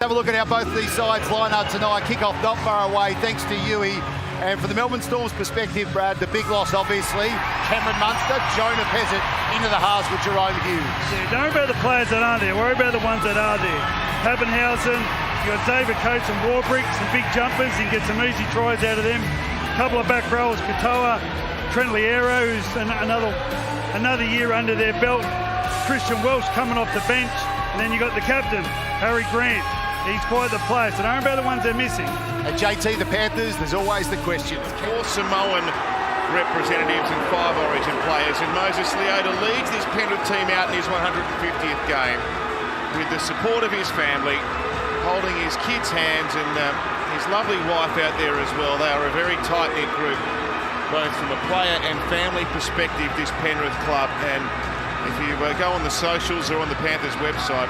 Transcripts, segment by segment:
Have a look at how both of these sides line up tonight. Kick-off not far away, thanks to Huey. And for the Melbourne Storm's perspective, Brad, the big loss, obviously, Cameron Munster, Jonah Pezzett into the halves with Jerome Hughes. Yeah, don't worry about the players that aren't there. Worry about the ones that are there. Pappenhausen, you got David Coates and Warbrick, some big jumpers. You can get some easy tries out of them. A couple of back rows, Katoa, Trent Liero, who's another year under their belt. Christian Welch coming off the bench. And then you got the captain, Harry Grant. He's quite the player, so don't worry about the ones they're missing. At JT, the Panthers, there's always the question. 4 Samoan representatives and 5 Origin players, and Moses Leota leads this Penrith team out in his 150th game with the support of his family, holding his kids' hands, and his lovely wife out there as well. They are a very tight-knit group, both from a player and family perspective, this Penrith club. And if you go on the socials or on the Panthers website,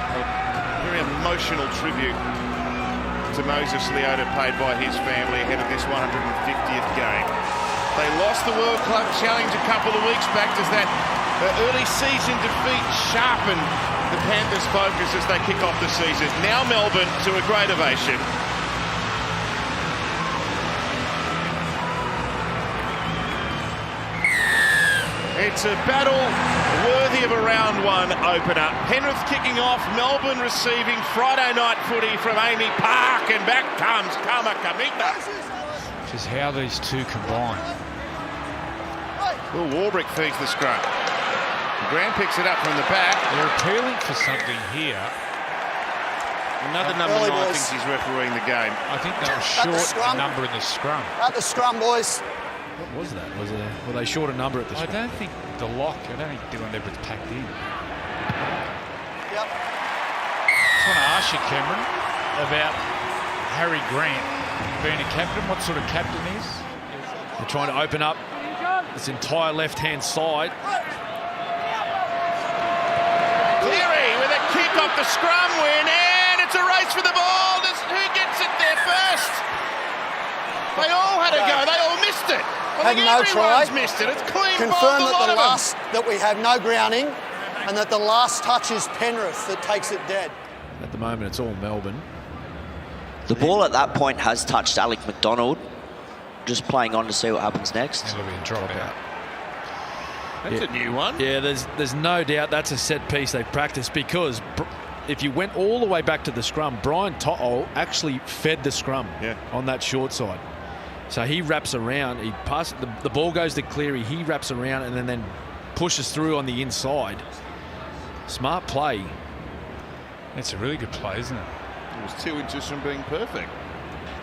very emotional tribute to Moses Leota paid by his family ahead of this 150th game. They lost the World Club Challenge a couple of weeks back as that early season defeat sharpened the Panthers' focus as they kick off the season. Now Melbourne to a great ovation. It's a battle worthy of a round one opener. Penrith kicking off, Melbourne receiving Friday night footy from Amy Park, and back comes Kamikamica. Just how these two combine. Will Warbrick feeds the scrum. Grant picks it up from the back. They're appealing for something here. Another number 9 thinks he's refereeing the game. I think they were short a number in the scrum. At the scrum, boys. What was that? Were they short a number at the I scrum? don't think the lock, I don't think Dylan Edwards packed in. Yep. I just want to ask you, Cameron, about Harry Grant being a captain. What sort of captain is? They're trying to open up this entire left-hand side. Cleary with a kick off the scrum win, and it's a race for the ball. Who gets it there first? They all had a go. They all missed it. I think no try. everyone's missed it. It's clean Confirm ball, that we have no grounding, and that the last touch is Penrith that takes it dead. At the moment, it's all Melbourne. The ball at that point has touched Alec McDonald. Just playing on to see what happens next. It'll be a drop out. That's a new one. Yeah, there's no doubt that's a set piece they practiced, because if you went all the way back to the scrum, Brian To'o actually fed the scrum on that short side. So he wraps around, he passes, the ball goes to Cleary, he wraps around and then pushes through on the inside. Smart play. It's a really good play, isn't it? It was 2 inches from being perfect.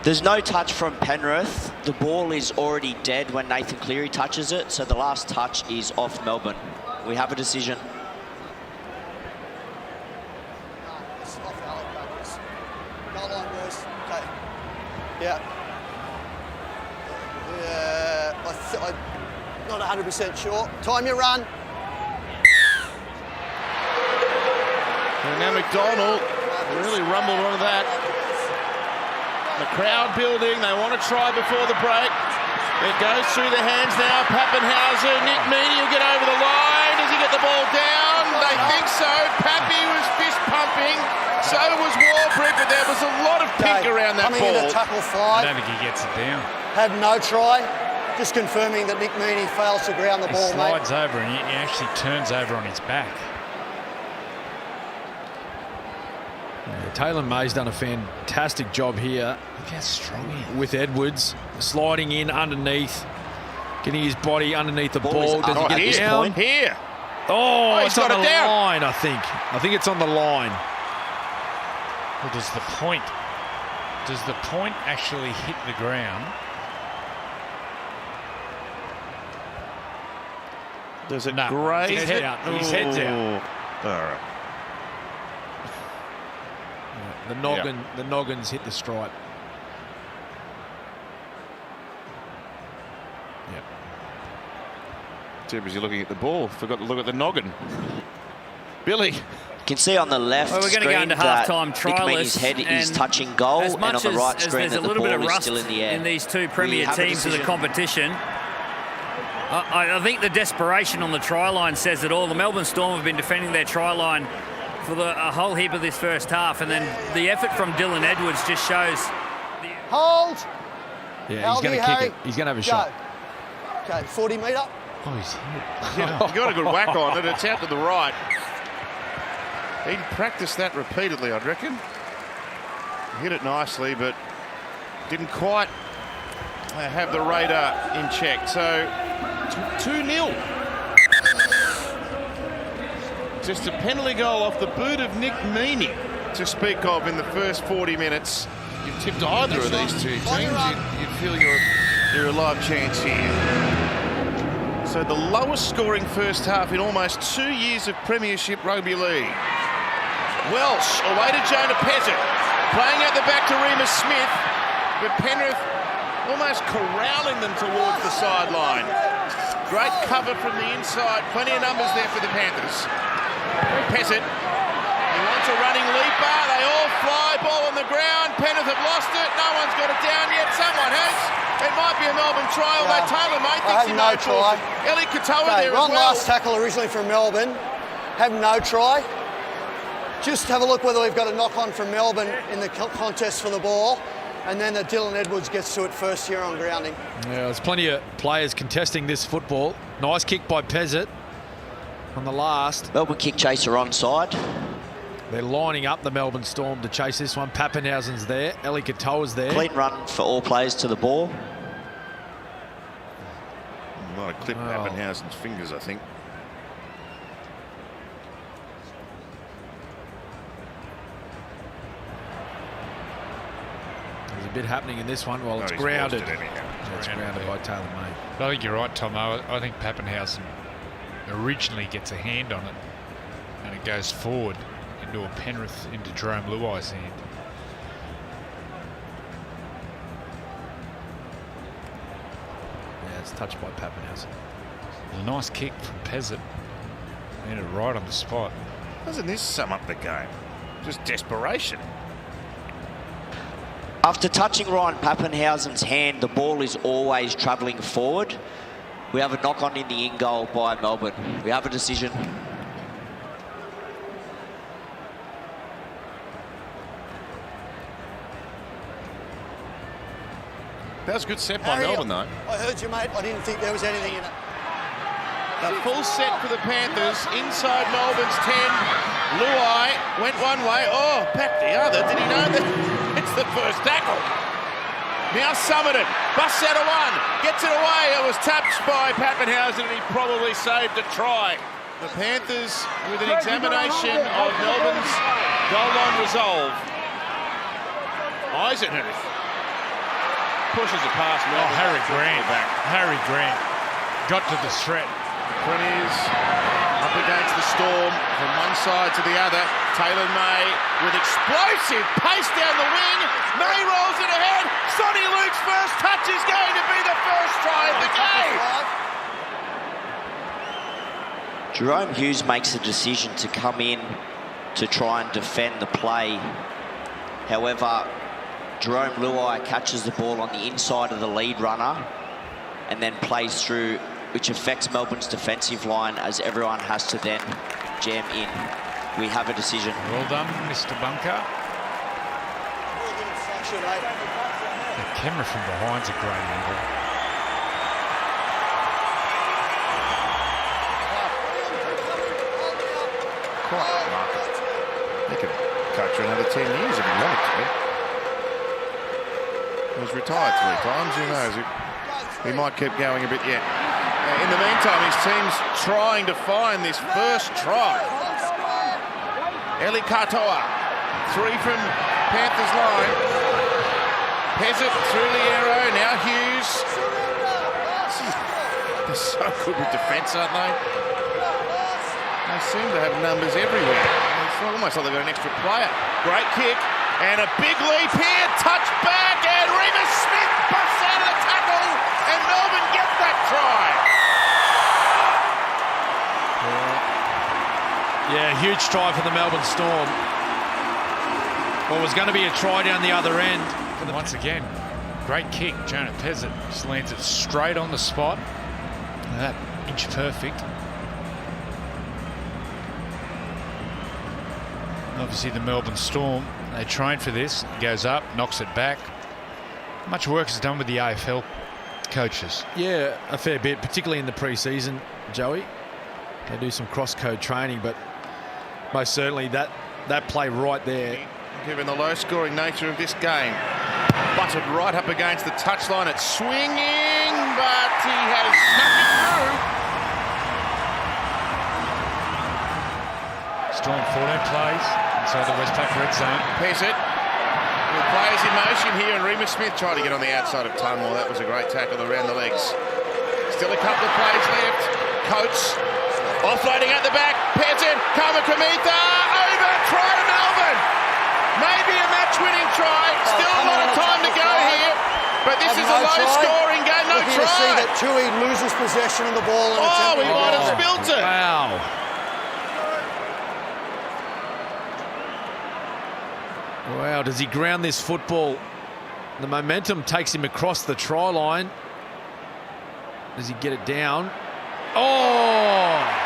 There's no touch from Penrith. The ball is already dead when Nathan Cleary touches it, so the last touch is off Melbourne. We have a decision. It's off Alec Douglas. Goal line, boys. Okay. Yeah. I'm not 100% sure. Time your run. And now McDonald really rumbled onto that. The crowd building. They want to try before the break. It goes through the hands now. Pappenhausen. Nick Meaney will get over the line. Does he get the ball down? They think so. Pappy was fist pumping. So was Warbrick, but there was a lot of pink around that Coming ball. into tackle I 5. don't think he gets it down. Had no try. Just confirming that Nick Meaney fails to ground the He ball, mate. slides over and he actually turns over on his back. Yeah, Taylor May's done a fantastic job here. Look how strong he is. With Edwards sliding in underneath, getting his body underneath the Ball ball. is Does up he at get this down? point. Here. Oh, he's it's on got the it down. line, I think. I think it's on the line. Well, does the point actually hit the ground? There's a No, great his head out. His head's out. All right. The noggins hit the stripe. Yep. Too busy looking at the ball. Forgot to look at the noggin. Billy. You can see on the left Well, we're going to go screen into that half-time Nick Meaney's trialists, head is and touching goal, as and on much the right as screen there's that a the little bit ball of is rust still in the air. in these two We premier have a teams of the decision. competition, I think the desperation on the try line says it all. The Melbourne Storm have been defending their try line for a whole heap of this first half, and then the effort from Dylan Edwards just shows. Hold. Yeah, he's going to kick it. He's going to have a shot. Okay, 40 metre. Oh, he's hit. He's got a good whack on it. It's out to the right. He'd practiced that repeatedly, I'd reckon. Hit it nicely, but didn't quite have the radar in check. So 2-0. Just a penalty goal off the boot of Nick Meaney to speak of in the first 40 minutes. You've tipped either of these two teams, you'd feel you're a live chance here. So the lowest scoring first half in almost 2 years of Premiership Rugby League. Welsh away to Jonah Pezzett, playing out the back to Remus Smith, but Penrith almost corralling them towards the sideline. Great cover from the inside, plenty of numbers there for the Panthers. Pezzett, he wants a running leaper, they all fly, ball on the ground, Penrith have lost it, no one's got it down yet, someone has. It might be a Melbourne try, although Taylor May thinks he might try. Eli Katoa there as well. One last tackle originally from Melbourne, have no try. Just have a look whether we've got a knock-on from Melbourne in the contest for the ball, and then Dylan Edwards gets to it first here on grounding. Yeah, there's plenty of players contesting this football. Nice kick by Pezzett on the last. Melbourne kick chaser onside. They're lining up the Melbourne Storm to chase this one. Pappenhausen's there. Eli Katoa's there. Clean run for all players to the ball. Might have clipped Pappenhausen's fingers, I think. There's a bit happening in this one. Well, it's grounded. It's grounded by Taylor May. I think you're right, Tomo. I think Pappenhausen originally gets a hand on it, and it goes forward into a Penrith, into Jerome Luai's hand. Yeah, it's touched by Pappenhausen. A nice kick from Pezzett. Ended right on the spot. Doesn't this sum up the game? Just desperation. After touching Ryan Pappenhausen's hand, the ball is always travelling forward. We have a knock-on in the in-goal by Melbourne. We have a decision. That was a good set by Melbourne, though. I heard you, mate. I didn't think there was anything in it. A full set for the Panthers inside Melbourne's 10. Luai went one way. Oh, back the other. Did he know that? It's the first tackle. Now Summerton busts out of one, gets it away. It was touched by Pappenhausen, and he probably saved a try. The Panthers with an examination of Melbourne's goal line resolve. Eisenhuth pushes it past Melbourne. Harry Grant. Harry Grant got to the threat. Premiers up against the Storm from one side to the other. Taylor May with explosive pace down the wing. May rolls it ahead. Sonny Luke's first touch is going to be the first try of the game. Jerome Hughes makes a decision to come in to try and defend the play. However, Jerome Luai catches the ball on the inside of the lead runner and then plays through, which affects Melbourne's defensive line as everyone has to then jam in. We have a decision. Well done, Mr. Bunker. The camera from behind's a great angle. Quite remarkable. He could coach for another 10 years if he wanted to. He was retired 3 times, who knows? He might keep going a bit yet. In the meantime, his team's trying to find this first try. Eli Katoa, 3 from Panthers line. Pezzett through the arrow, now Hughes. They're so good with defence, aren't they? They seem to have numbers everywhere. It's almost like they've got an extra player. Great kick, and a big leap here, touch back, and Remus Smith busts out of the tackle, and Melbourne gets that try. Yeah, huge try for the Melbourne Storm. Well, it was going to be a try down the other end. Once again, great kick. Jonah Pezzett just lands it straight on the spot. That inch perfect. Obviously the Melbourne Storm, they train for this. It goes up, knocks it back. Much work is done with the AFL coaches. Yeah, a fair bit, particularly in the pre-season, Joey. They do some cross-code training, but most certainly that play right there. Given the low-scoring nature of this game. Butted right up against the touchline. It's swinging, but he has snuck it through. Storm 14 plays inside the Westpac red zone. Pezzett with players in motion here, and Remus Smith trying to get on the outside of Tunwell. That was a great tackle around the legs. Still a couple of plays left. Coates offloading at the back. Pezzett, Kamikamica, over, try to Melbourne. Maybe a match-winning try. Still a lot of time to go here. But this is a low-scoring game. No Looking try. to see that Tui loses possession of the ball. And Oh, he might have spilt it. Wow. Wow, does he ground this football? The momentum takes him across the try line. Does he get it down? Oh!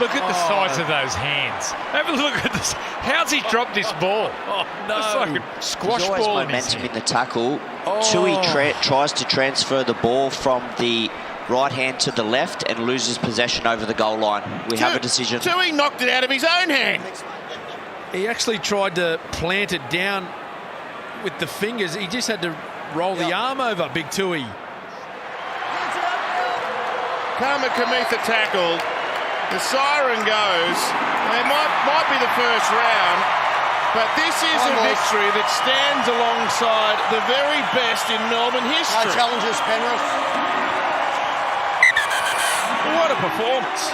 Look at the size of those hands. Have a look at this. How's he dropped this ball? Oh, no. It's like a squash There's always ball in his momentum in hand. the tackle. Oh. Tui tries to transfer the ball from the right hand to the left and loses possession over the goal line. We have a decision. Tui knocked it out of his own hand. He actually tried to plant it down with the fingers. He just had to roll the arm over, Big Tui. Kamikamica tackled. The siren goes. It might be the first round, but this is a victory that stands alongside the very best in Melbourne history. No challenges, Penrith. What a performance.